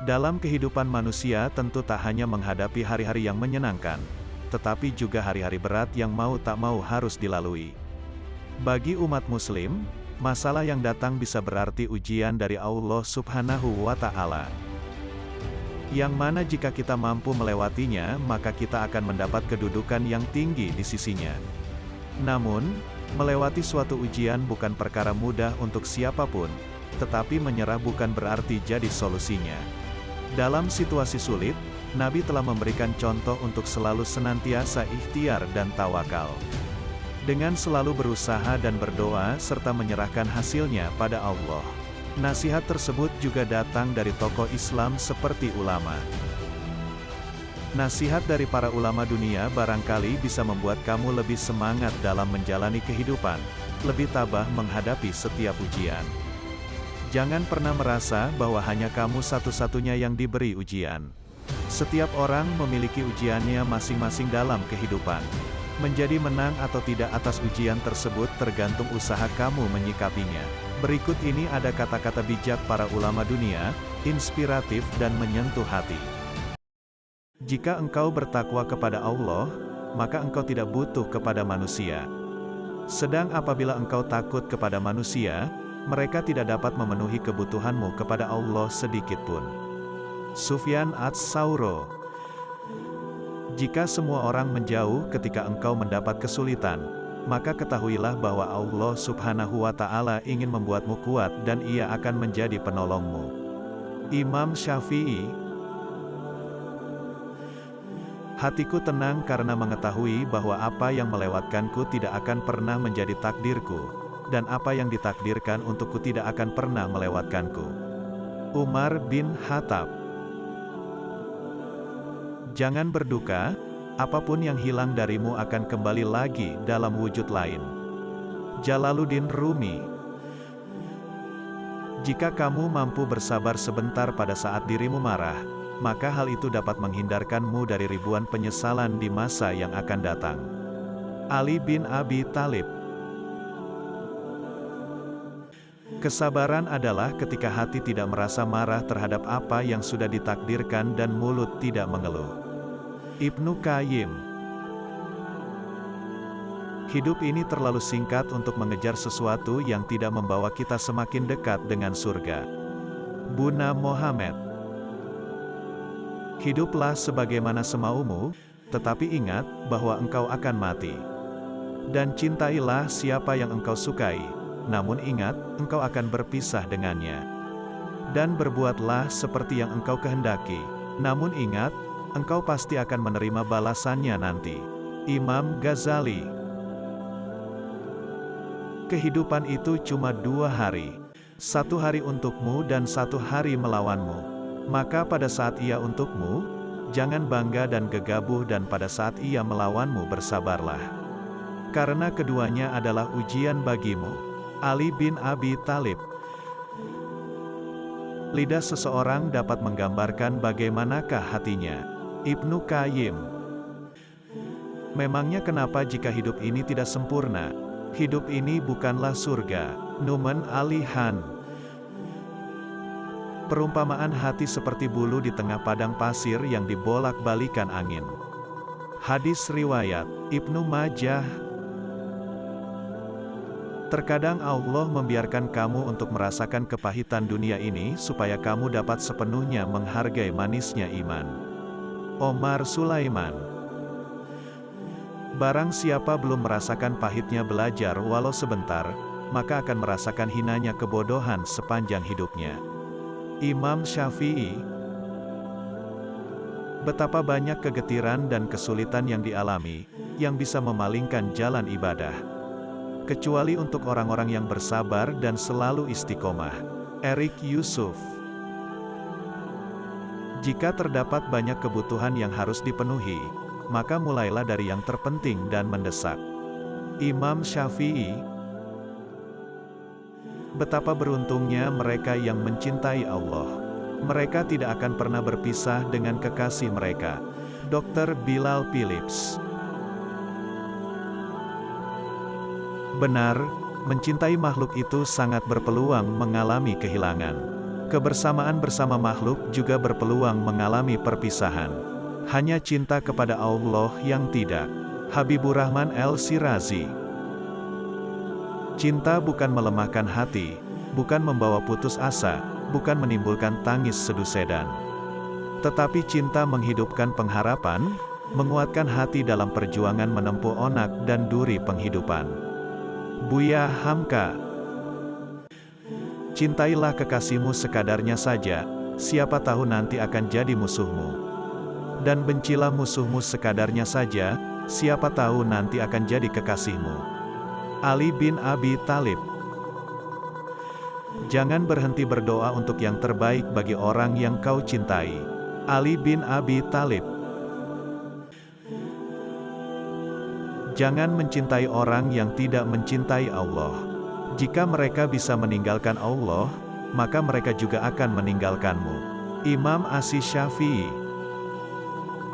Dalam kehidupan manusia tentu tak hanya menghadapi hari-hari yang menyenangkan, tetapi juga hari-hari berat yang mau tak mau harus dilalui. Bagi umat muslim, masalah yang datang bisa berarti ujian dari Allah Subhanahu wa Ta'ala. Yang mana jika kita mampu melewatinya, maka kita akan mendapat kedudukan yang tinggi di sisinya. Namun, melewati suatu ujian bukan perkara mudah untuk siapapun, tetapi menyerah bukan berarti jadi solusinya. Dalam situasi sulit, Nabi telah memberikan contoh untuk selalu senantiasa ikhtiar dan tawakal. Dengan selalu berusaha dan berdoa serta menyerahkan hasilnya pada Allah. Nasihat tersebut juga datang dari tokoh Islam seperti ulama. Nasihat dari para ulama dunia barangkali bisa membuat kamu lebih semangat dalam menjalani kehidupan, lebih tabah menghadapi setiap ujian. Jangan pernah merasa bahwa hanya kamu satu-satunya yang diberi ujian. Setiap orang memiliki ujiannya masing-masing dalam kehidupan. Menjadi menang atau tidak atas ujian tersebut tergantung usaha kamu menyikapinya. Berikut ini ada kata-kata bijak para ulama dunia, inspiratif dan menyentuh hati. Jika engkau bertakwa kepada Allah, maka engkau tidak butuh kepada manusia. Sedang apabila engkau takut kepada manusia, mereka tidak dapat memenuhi kebutuhanmu kepada Allah sedikitpun. Sufyan Ats-Tsauri. Jika semua orang menjauh ketika engkau mendapat kesulitan, maka ketahuilah bahwa Allah Subhanahu wa Ta'ala ingin membuatmu kuat dan Ia akan menjadi penolongmu. Imam Syafi'i. Hatiku tenang karena mengetahui bahwa apa yang melewatkanku tidak akan pernah menjadi takdirku, dan apa yang ditakdirkan untukku tidak akan pernah melewatkanku. Umar bin Khattab. Jangan berduka, apapun yang hilang darimu akan kembali lagi dalam wujud lain. Jalaluddin Rumi. Jika kamu mampu bersabar sebentar pada saat dirimu marah, maka hal itu dapat menghindarkanmu dari ribuan penyesalan di masa yang akan datang. Ali bin Abi Thalib. Kesabaran adalah ketika hati tidak merasa marah terhadap apa yang sudah ditakdirkan dan mulut tidak mengeluh. Ibnu Qayyim. Hidup ini terlalu singkat untuk mengejar sesuatu yang tidak membawa kita semakin dekat dengan surga. Buna Mohammed. Hiduplah sebagaimana semaumu, tetapi ingat bahwa engkau akan mati. Dan cintailah siapa yang engkau sukai, namun ingat, engkau akan berpisah dengannya. Dan berbuatlah seperti yang engkau kehendaki, namun ingat, engkau pasti akan menerima balasannya nanti. Imam Ghazali. Kehidupan itu cuma 2 hari. 1 hari untukmu dan 1 hari melawanmu. Maka pada saat ia untukmu, jangan bangga dan gegabah dan pada saat ia melawanmu bersabarlah. Karena keduanya adalah ujian bagimu. Ali bin Abi Thalib. Lidah seseorang dapat menggambarkan bagaimanakah hatinya. Ibnu Qayyim. Memangnya kenapa jika hidup ini tidak sempurna? Hidup ini bukanlah surga. Numan Ali Khan. Perumpamaan hati seperti bulu di tengah padang pasir yang dibolak-balikan angin. Hadis riwayat Ibnu Majah. Terkadang Allah membiarkan kamu untuk merasakan kepahitan dunia ini supaya kamu dapat sepenuhnya menghargai manisnya iman. Omar Sulaiman. Barang siapa belum merasakan pahitnya belajar walau sebentar, maka akan merasakan hinanya kebodohan sepanjang hidupnya. Imam Syafi'i. Betapa banyak kegetiran dan kesulitan yang dialami, yang bisa memalingkan jalan ibadah. Kecuali untuk orang-orang yang bersabar dan selalu istiqomah. Erik Yusuf. Jika terdapat banyak kebutuhan yang harus dipenuhi, maka mulailah dari yang terpenting dan mendesak. Imam Syafi'i. Betapa beruntungnya mereka yang mencintai Allah. Mereka tidak akan pernah berpisah dengan kekasih mereka. Dr. Bilal Philips. Benar, mencintai makhluk itu sangat berpeluang mengalami kehilangan. Kebersamaan bersama makhluk juga berpeluang mengalami perpisahan. Hanya cinta kepada Allah yang tidak. Habibur Rahman El-Shirazi. Cinta bukan melemahkan hati, bukan membawa putus asa, bukan menimbulkan tangis sedu sedan. Tetapi cinta menghidupkan pengharapan, menguatkan hati dalam perjuangan menempuh onak dan duri penghidupan. Buya Hamka. Cintailah kekasihmu sekadarnya saja, siapa tahu nanti akan jadi musuhmu. Dan bencilah musuhmu sekadarnya saja, siapa tahu nanti akan jadi kekasihmu. Ali bin Abi Thalib. Jangan berhenti berdoa untuk yang terbaik bagi orang yang kau cintai. Ali bin Abi Thalib. Jangan mencintai orang yang tidak mencintai Allah. Jika mereka bisa meninggalkan Allah, maka mereka juga akan meninggalkanmu. Imam Asy-Syafi'i.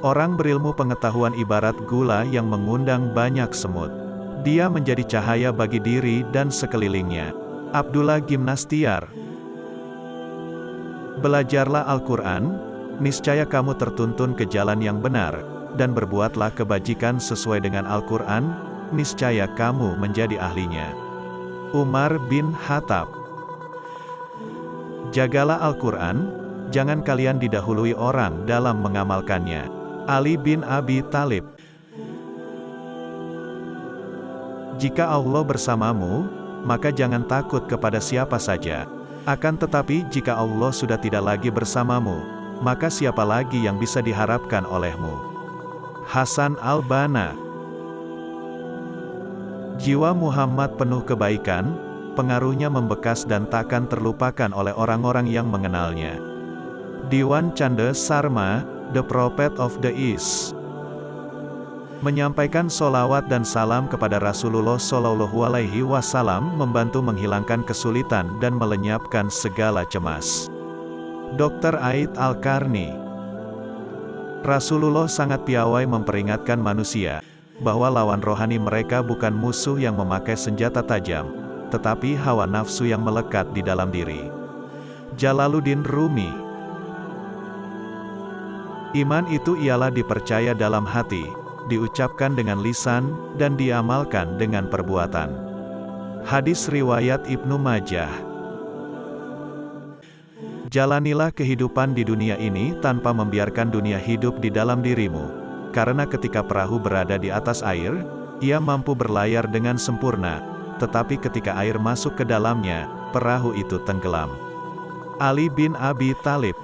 Orang berilmu pengetahuan ibarat gula yang mengundang banyak semut. Dia menjadi cahaya bagi diri dan sekelilingnya. Abdullah Gimnastiar. Belajarlah Al-Quran, niscaya kamu tertuntun ke jalan yang benar, dan berbuatlah kebajikan sesuai dengan Al-Quran, niscaya kamu menjadi ahlinya. Umar bin Khattab. Jagalah Al-Quran, jangan kalian didahului orang dalam mengamalkannya. Ali bin Abi Thalib. Jika Allah bersamamu, maka jangan takut kepada siapa saja. Akan tetapi jika Allah sudah tidak lagi bersamamu, maka siapa lagi yang bisa diharapkan olehmu? Hasan al-Banna. Jiwa Muhammad penuh kebaikan, pengaruhnya membekas dan takkan terlupakan oleh orang-orang yang mengenalnya. Diwan Canda Sarma, The Prophet of the East. Menyampaikan solawat dan salam kepada Rasulullah Shallallahu Alaihi Wasallam membantu menghilangkan kesulitan dan melenyapkan segala cemas. Dr. Aid Al-Karni. Rasulullah sangat piawai memperingatkan manusia bahwa lawan rohani mereka bukan musuh yang memakai senjata tajam, tetapi hawa nafsu yang melekat di dalam diri. Jalaluddin Rumi. Iman itu ialah dipercaya dalam hati, diucapkan dengan lisan, dan diamalkan dengan perbuatan. Hadis riwayat Ibnu Majah. Jalanilah kehidupan di dunia ini tanpa membiarkan dunia hidup di dalam dirimu, karena ketika perahu berada di atas air, ia mampu berlayar dengan sempurna, tetapi ketika air masuk ke dalamnya, perahu itu tenggelam. Ali bin Abi Thalib.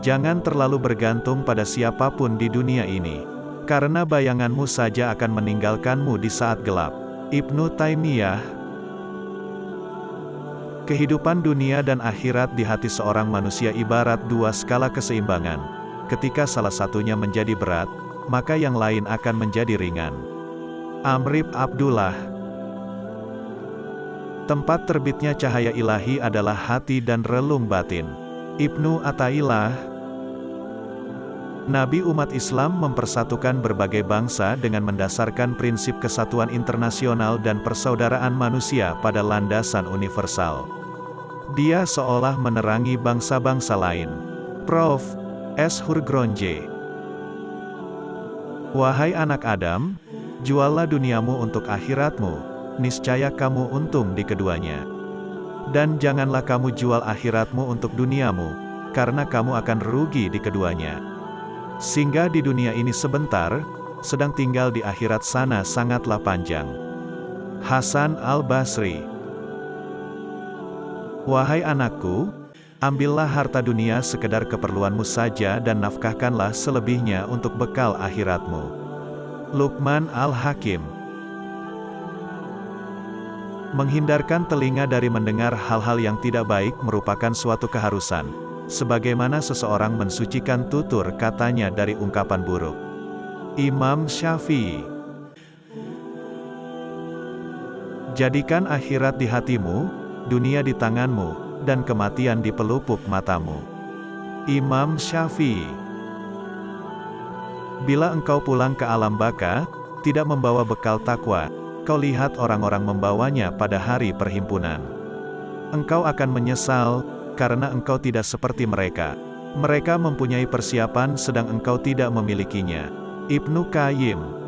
Jangan terlalu bergantung pada siapapun di dunia ini, karena bayanganmu saja akan meninggalkanmu di saat gelap. Ibnu Taimiyah. Kehidupan dunia dan akhirat di hati seorang manusia ibarat dua skala keseimbangan. Ketika salah satunya menjadi berat, maka yang lain akan menjadi ringan. Amrib Abdullah. Tempat terbitnya cahaya ilahi adalah hati dan relung batin. Ibnu Athaillah. Nabi umat Islam mempersatukan berbagai bangsa dengan mendasarkan prinsip kesatuan internasional dan persaudaraan manusia pada landasan universal. Dia seolah menerangi bangsa-bangsa lain. Prof. S. Hurgronje. Wahai anak Adam, juallah duniamu untuk akhiratmu, niscaya kamu untung di keduanya. Dan janganlah kamu jual akhiratmu untuk duniamu, karena kamu akan rugi di keduanya. Singgah di dunia ini sebentar, sedang tinggal di akhirat sana sangatlah panjang. Hasan al-Basri. Wahai anakku, ambillah harta dunia sekedar keperluanmu saja dan nafkahkanlah selebihnya untuk bekal akhiratmu. Luqman al-Hakim. Menghindarkan telinga dari mendengar hal-hal yang tidak baik merupakan suatu keharusan, sebagaimana seseorang mensucikan tutur katanya dari ungkapan buruk. Imam Syafi'i. Jadikan akhirat di hatimu, dunia di tanganmu, dan kematian di pelupuk matamu. Imam Syafi'i. Bila engkau pulang ke alam baka, tidak membawa bekal takwa, kau lihat orang-orang membawanya pada hari perhimpunan. Engkau akan menyesal, karena engkau tidak seperti mereka. Mereka mempunyai persiapan sedang engkau tidak memilikinya. Ibnu Qayyim